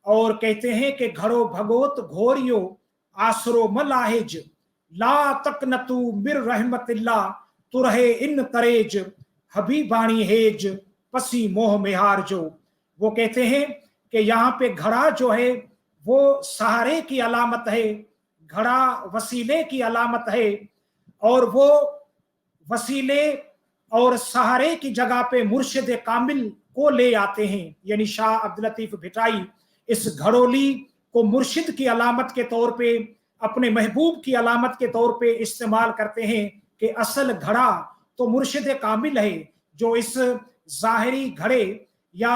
और कहते हैं कि घड़ो भगोत घोरियो आसरो मलाहिज ला तकनतु मिर रहमतिल्ला तुरहे इन तरेज हबीबानी हेज पसी मोह मेहार। जो वो कहते हैं कि यहाँ पे घड़ा जो है वो सहारे की अलामत है, घड़ा वसीले की अलामत है, और वो वसीले और सहारे की जगह पे मुर्शिद कामिल को ले आते हैं। यानी शाह अब्दुल लतीफ भिटाई इस घड़ोली को मुर्शिद की अलामत के तौर पे, अपने महबूब की अलामत के तौर पे इस्तेमाल करते हैं कि असल घड़ा तो मुर्शिद कामिल है जो इस जाहिरी घड़े या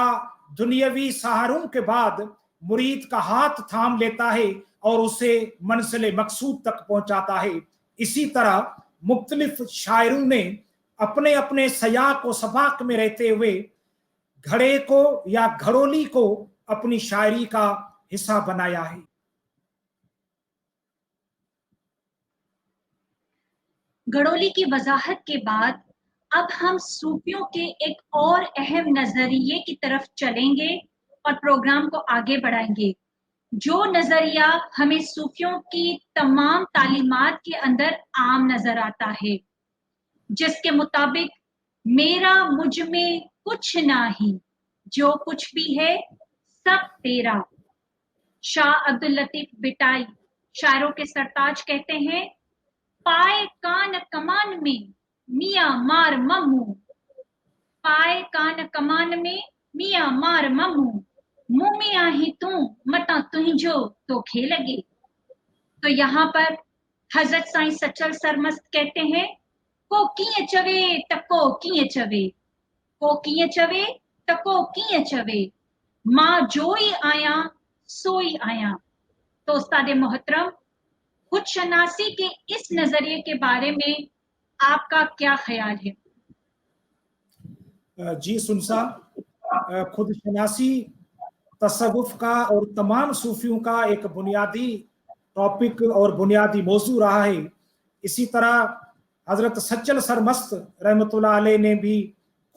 दुनियावी सहारों के बाद मुरीद का हाथ थाम लेता है और उसे मंजिल मकसूद तक पहुंचाता है। इसी तरह मुख्तलिफ शायरों ने अपने अपने सयाक व सबाक में रहते हुए घड़े को या घड़ोली को अपनी शायरी का हिस्सा बनाया है।
घड़ोली की वजाहत के बाद अब हम सूफियों के एक और अहम नजरिए की तरफ चलेंगे और प्रोग्राम को आगे बढ़ाएंगे, जो नजरिया हमें सूफियों की तमाम तालीमात के अंदर आम नजर आता है। जिसके मुताबिक मेरा मुझ में कुछ नाही, जो कुछ भी है सब तेरा। शाह अब्दुल लतीफ बिटाई शायरों के सरताज कहते हैं, पाए कान कमान में मियां मार मम्मू, पाए कान कमान में मियां मार मम्मू, मुमिया ही तू मता तुझो तो खेलगे। तो यहाँ पर हजरत साईं सचल सरमस्त कहते हैं, को कीअं चवे तको कीअं चवे, को कीअं चवे तको कीअं चवे, मां जो ही आया सोई आया। तो उस्ताद मोहतरम, खुद शनासी के इस नजरिए के बारे में आपका क्या ख्याल है?
जी सुनसा, खुद शनासी तसव्वुफ का और तमाम सूफियों का एक बुनियादी टॉपिक और बुनियादी मौजू रहा है। इसी तरह हजरत सच्चल सरमस्त रहमतुल्लाह अलैह ने भी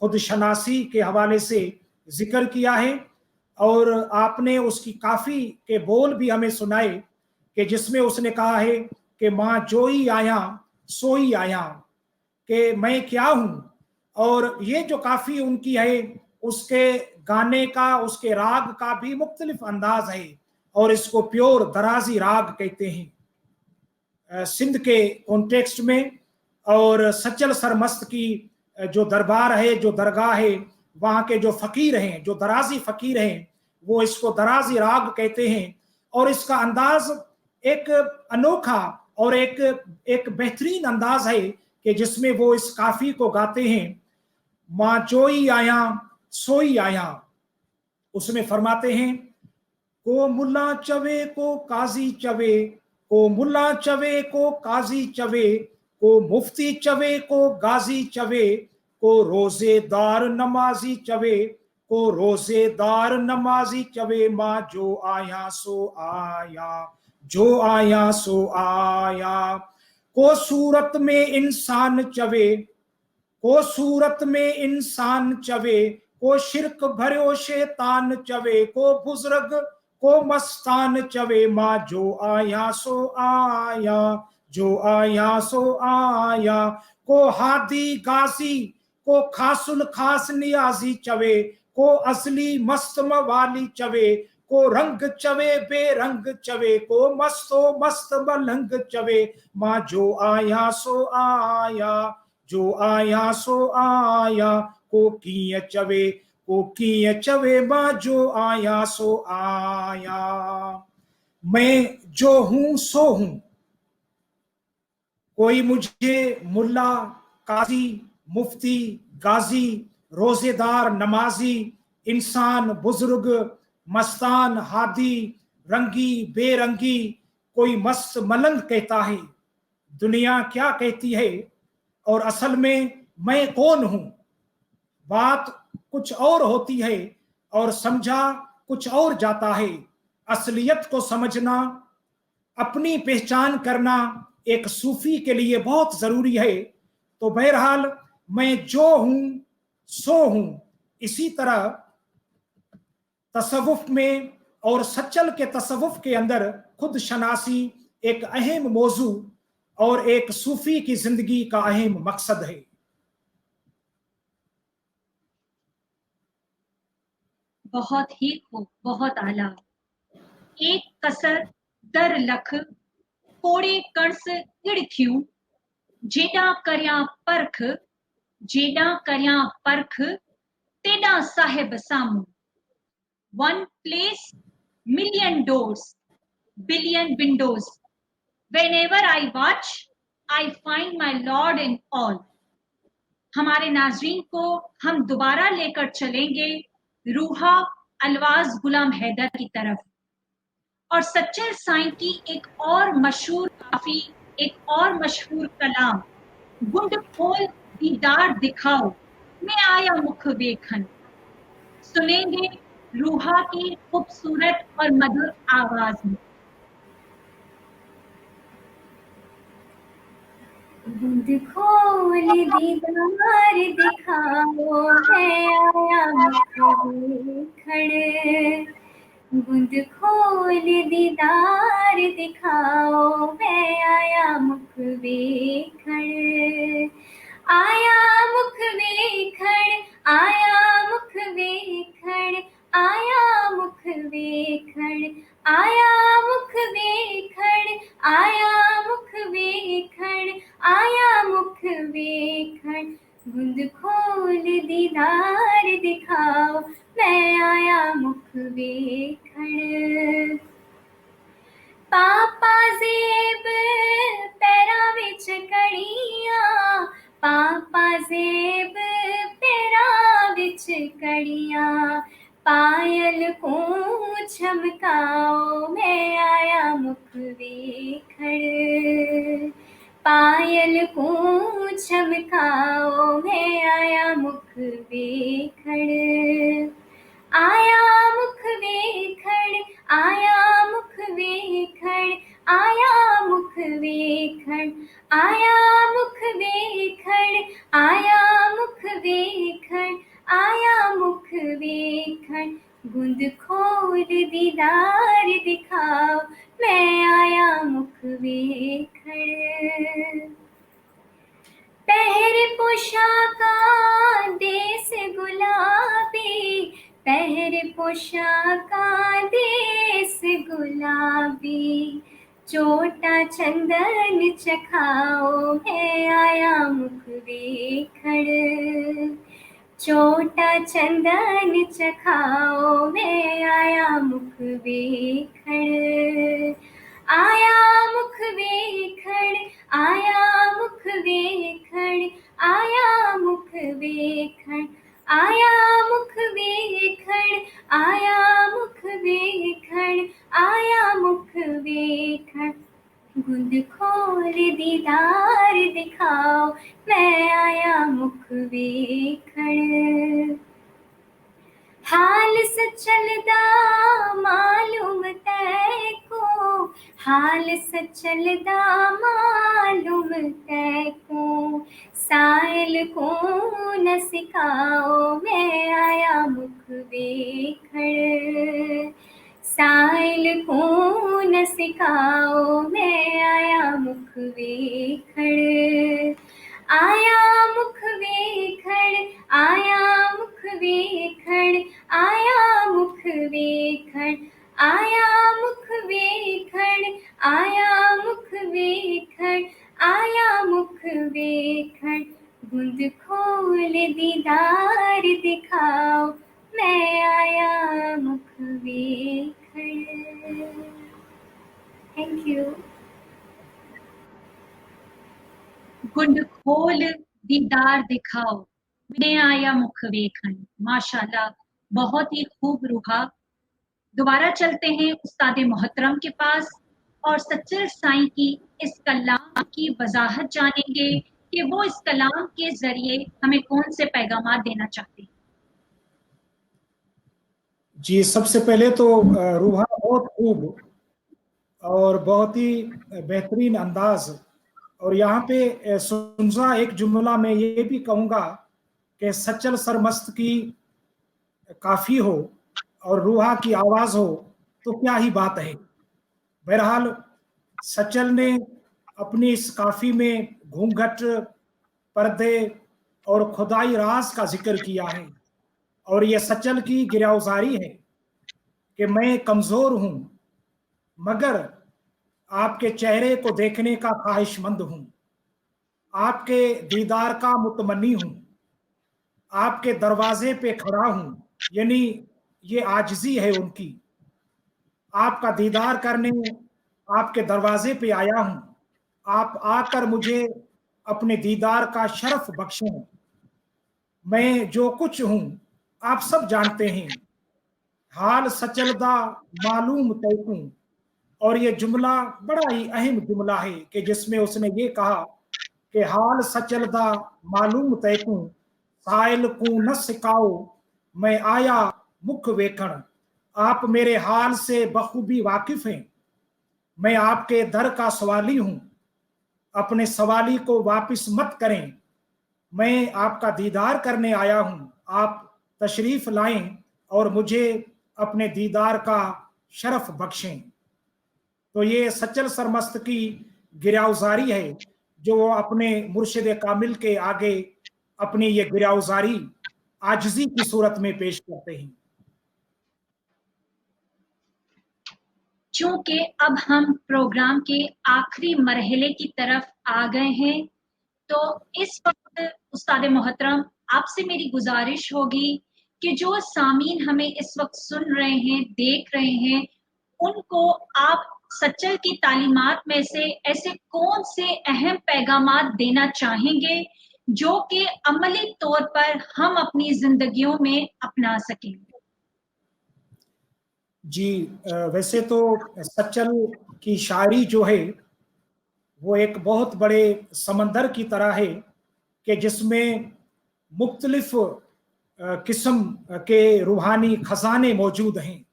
खुद शनासी के हवाले से जिक्र किया है, और आपने उसकी काफ़ी के बोल भी हमें सुनाए कि जिसमें उसने कहा है कि माँ जो ही आया सोई आया, कि मैं क्या हूँ। और ये जो काफ़ी उनकी है, उसके गाने का, उसके राग का भी मुख्तलिफ अंदाज है, और इसको प्योर दराजी राग कहते हैं सिंध के कॉन्टेक्स्ट में। और सच्चल सरमस्त की जो दरबार है, जो दरगाह है, वहाँ के जो फ़कीर हैं, जो दराजी फ़कीर हैं, वो इसको दराजी राग कहते हैं। और इसका अंदाज एक अनोखा और एक बेहतरीन अंदाज है कि जिसमें वो इस काफ़ी को गाते हैं, माँ जोई आया सोई आया। उसमें फरमाते हैं, को मुल्ला चवे को काजी चवे, को मुल्ला चवे को काजी चवे, को मुफ्ती चवे को गाजी चवे, को रोजेदार नमाजी चवे, को रोजेदार नमाजी चवे, माँ जो आया सो आया, जो आया सो आया। को सूरत में इंसान चवे, को सूरत में इंसान चवे, को शिरक भरियो शैतान चवे, को बुजुर्ग को मस्तान चवे, माँ जो आया सो आया, जो आया सो आया। को हादी गाजी को खासुल खास नियाजी चवे, को असली मस्त मवाली चवे, को रंग चवे बेरंग चवे, को मस्तो मस्त मलंग चवे, माँ जो आया सो आया, जो आया सो आया। को कीअं चवे, को कीअं चवे, माँ जो आया सो आया। मैं जो हूं सो हूं, कोई मुझे मुल्ला, काजी, मुफ्ती, गाजी, रोजेदार, नमाजी, इंसान, बुजुर्ग, मस्तान, हादी, रंगी, बेरंगी, कोई मस्त मलंग कहता है। दुनिया क्या कहती है और असल में मैं कौन हूं? बात कुछ और होती है और समझा कुछ और जाता है। असलियत को समझना, अपनी पहचान करना एक सूफी के लिए बहुत जरूरी है। तो बहरहाल, मैं जो हूं सो हूं। इसी तरह तसव्वुफ में और सच्चल के तसव्वुफ के अंदर खुद शनासी एक अहम मौजू और एक सूफी की जिंदगी का अहम मकसद है।
बहुत ही खूब, बहुत आला। एक कसर दर लख कोड़े कणस इड़थियूं, जेॾां करियां परख, जेॾां करियां परख, तेॾां साहिब साम्हूं। One place, million doors, billion windows. Whenever I watch, I find my Lord in all. हमारे नाजरीन को हम दोबारा लेकर चलेंगे रूहा अलवाज गुलाम हैदर की तरफ, और सच्चल साईं की एक और मशहूर काफी, एक और मशहूर कलाम, गुंड खोल दीदार दिखाओ, मैं आया मुख वेखन, सुनेंगे रूहा की खूबसूरत और मधुर आवाज में।
बूंद खोल दीदार दिखाओ, मैं आया मुख देखण, बूंद खोल दीदार दिखाओ, मैं आया मुख देखण, आया मुख वेखण, आया मुख वेखण, आया मुख वेखण, आया मुख वेखण, आया मुख वेखण, आया मुख वेखण। गुंद खोल दीदार दिखाओ, मैं आया मुख वेखण। पापा जेब पैरां विच कड़ियां, पापा जेब पैरां विच कड़ियां, पायल को चमकाओ, मैं आया मुख वेखण। पायल को चमकाओ, मैं आया मुख वेखण। आया मुख वेखण, आया मुख वेखण, आया मुख वेखण, आया मुख वेखण, आया मुख वेखण, आया मुख वेखण। गुंद खोल दीदार दिखाओ, मैं आया मुख वेखण। पहर पोशाका देस गुलाबी, पहर पोशाका देस गुलाबी, चोटा चंदन चखाओ, मैं आया मुख वेखण। चोटा चंदन चखाओ, मैं आया मुख वेखण। आया मुख वेखण, आया मुख वेखण, आया मुख वेखण, आया मुख वेखण, आया मुख वेखण, आया मुख वेखण। गुंद खोल दीदार दिखाओ, मैं आया मुख वेखण। हाल सचलदा मालूम तैको, हाल सचलदा मालूम तैको, साइल को न सिखाओ, मैं आया मुख वेखण। साइल को न सिखाओ, मैं आया मुख वेखण। आया मुख वेखण, आया मुख वेखण, आया मुख वेखण, आया मुख वेखण, आया मुख वेखण, आया मुख वेखण। गुंद खोल दीदार दिखाओ, मैं आया मुख वेखण। Thank you.
गुंड खोल दीदार दिखाओ, मैं आया मुख वेखण। माशाल्लाह, बहुत ही खूब रूहा। दोबारा चलते हैं उस्ताद मोहतरम के पास और सच्चल साईं की इस कलाम की वजाहत जानेंगे कि वो इस कलाम के जरिए हमें कौन से पैगामात देना चाहते हैं।
जी, सबसे पहले तो रूहा बहुत खूब और बहुत ही बेहतरीन अंदाज। और यहाँ पे सुनजा एक जुमला में ये भी कहूँगा कि सच्चल सरमस्त की काफ़ी हो और रूहा की आवाज़ हो तो क्या ही बात है। बहरहाल सच्चल ने अपनी इस काफ़ी में घूंघट, पर्दे और खुदाई राज का जिक्र किया है, और ये सच्चल की गिरफ्तारी है कि मैं कमज़ोर हूँ मगर आपके चेहरे को देखने का ख्वाहिशमंद हूँ, आपके दीदार का मुतमन्नी हूँ, आपके दरवाजे पे खड़ा हूँ। यानी ये आजिज़ी है उनकी। आपका दीदार करने आपके दरवाजे पे आया हूँ, आप आकर मुझे अपने दीदार का शरफ बख्शें। मैं जो कुछ हूँ आप सब जानते हैं, हाल सचलदा मालूम तैकूं। और ये जुमला बड़ा ही अहम जुमला है कि जिसमें उसने ये कहा कि हाल सचलदा मालूम तैकूं, साइल को न सिकाओ, मैं आया मुख वेखण। आप मेरे हाल से बखूबी वाकिफ हैं, मैं आपके दर का सवाली हूं, अपने सवाली को वापस मत करें, मैं आपका दीदार करने आया हूं, आप तशरीफ लाएं और मुझे अपने दीदार का शरफ बख्शें। तो ये सच्चल सरमस्त की गिरफ्तारी है जो वो अपने मुर्शिद कामिल के आगे अपनी ये गिरफ्तारी आजिजी की सूरत में पेश करते हैं।
चूंकि अब हम प्रोग्राम के आखिरी मरहले की तरफ आ गए हैं, तो इस वक्त उस्ताद मोहतरम आपसे मेरी गुजारिश होगी कि जो सामीन हमें इस वक्त सुन रहे हैं, देख रहे हैं, उनको आप सच्चल की तालीमात में से ऐसे कौन से अहम पैगामात देना चाहेंगे जो कि अमली तौर पर हम अपनी जिंदगियों में अपना सकें?
जी, वैसे तो सच्चल की शायरी जो है वो एक बहुत बड़े समंदर की तरह है कि जिसमें मुख्तलिफ किस्म के रूहानी खजाने मौजूद हैं।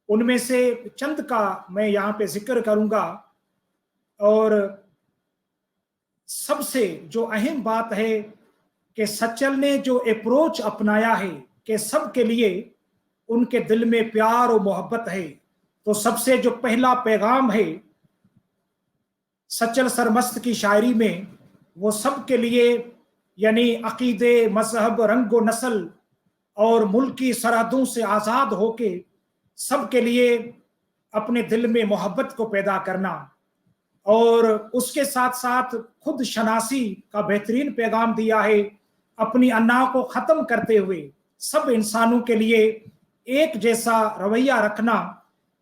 उनमें से चंद का मैं यहाँ पे जिक्र करूँगा, और सबसे जो अहम बात है कि सच्चल ने जो अप्रोच अपनाया है कि सबके लिए उनके दिल में प्यार और मोहब्बत है, तो सबसे जो पहला पैगाम है सच्चल सरमस्त की शायरी में, वो सबके लिए यानी अकीदे, मजहब, रंग व नस्ल और मुल्की सरहदों से आज़ाद होके सबके लिए अपने दिल में मोहब्बत को पैदा करना, और उसके साथ साथ खुद शनासी का बेहतरीन पैगाम दिया है, अपनी अन्ना को ख़त्म करते हुए सब इंसानों के लिए एक जैसा रवैया रखना,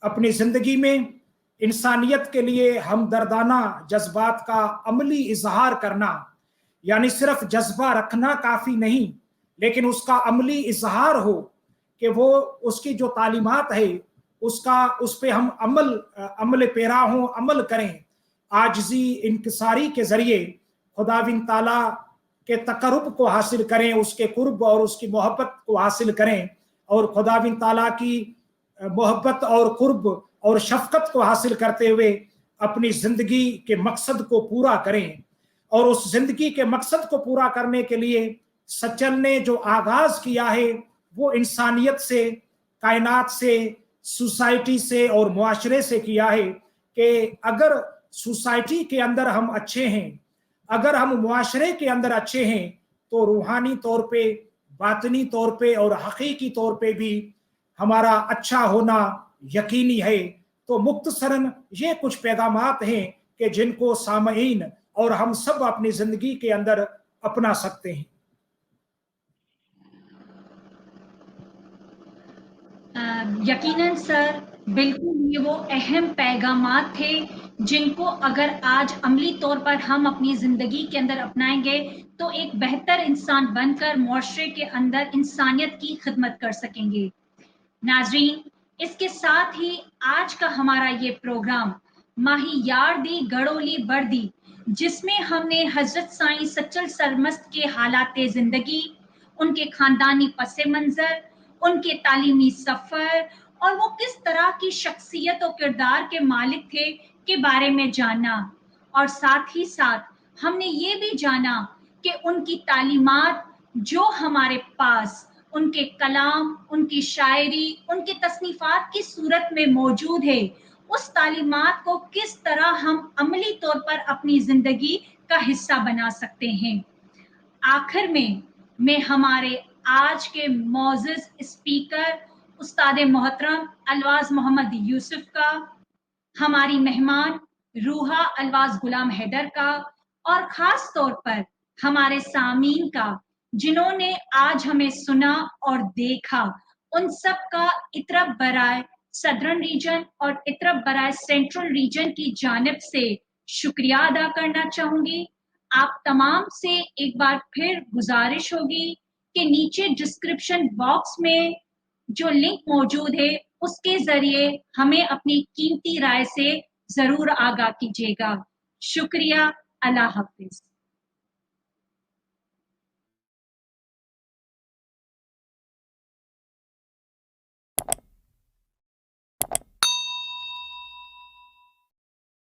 अपनी ज़िंदगी में इंसानियत के लिए हमदर्दाना जज्बात का अमली इजहार करना, यानी सिर्फ जज्बा रखना काफ़ी नहीं, लेकिन उसका अमली इजहार हो कि वो उसकी जो तालीमात है उसका उस पे हम अमल पेरा हों, अमल करें, आजिज़ी इंकिसारी के ज़रिए खुदाविंद ताला के तकर्रुब को हासिल करें, उसके कुर्ब और उसकी मोहब्बत को हासिल करें, और खुदाविंद ताला की मोहब्बत और कुर्ब और शफकत को हासिल करते हुए अपनी ज़िंदगी के मकसद को पूरा करें। और उस ज़िंदगी के मकसद को पूरा करने के लिए सच्चल ने जो आगाज़ किया है वो इंसानियत से, कायनात से, सोसाइटी से और मुआशरे से किया है कि अगर सोसाइटी के अंदर हम अच्छे हैं, अगर हम मुआशरे के अंदर अच्छे हैं, तो रूहानी तौर पे, बातनी तौर पे और हकीकी तौर पे भी हमारा अच्छा होना यकीनी है। तो मुख्तसरन ये कुछ पैगामात हैं कि जिनको सामईन और हम सब अपनी ज़िंदगी के अंदर अपना सकते हैं।
यकीनन सर, बिल्कुल ये वो अहम पैगामात थे जिनको अगर आज अमली तौर पर हम अपनी ज़िंदगी के अंदर अपनाएंगे तो एक बेहतर इंसान बनकर मुआशरे के अंदर इंसानियत की खिदमत कर सकेंगे। नाज़रीन, इसके साथ ही आज का हमारा ये प्रोग्राम माही यार दी गड़ोली बर्दी, जिसमें हमने हजरत साईं सच्चल सरमस्त के हालात ज़िंदगी, उनके खानदानी पस मंज़र, उनके तालीमी सफ़र और वो किस तरह की शख्सियत और किरदार के मालिक थे के बारे में जाना, और साथ ही साथ हमने ये भी जाना कि उनकी तालीमात जो हमारे पास उनके कलाम, उनकी शायरी, उनके तसनीफात की सूरत में मौजूद है, उस तालीमात को किस तरह हम अमली तौर पर अपनी ज़िंदगी का हिस्सा बना सकते हैं। आखिर में मैं हमारे आज के मौजूद स्पीकर उस्ताद मोहतरम अलवाज मोहम्मद यूसुफ का, हमारी मेहमान रूहा अलवाज गुलाम हैदर का, और ख़ास तौर पर हमारे सामीन का जिन्होंने आज हमें सुना और देखा, उन सब का इतरब बराए सदर्न रीजन और इतरब बराए सेंट्रल रीजन की जानिब से शुक्रिया अदा करना चाहूँगी। आप तमाम से एक बार फिर गुजारिश होगी कि नीचे डिस्क्रिप्शन बॉक्स में जो लिंक मौजूद है उसके ज़रिए हमें अपनी कीमती राय से ज़रूर आगाह कीजिएगा। शुक्रिया। अल्लाह हाफ़िज़।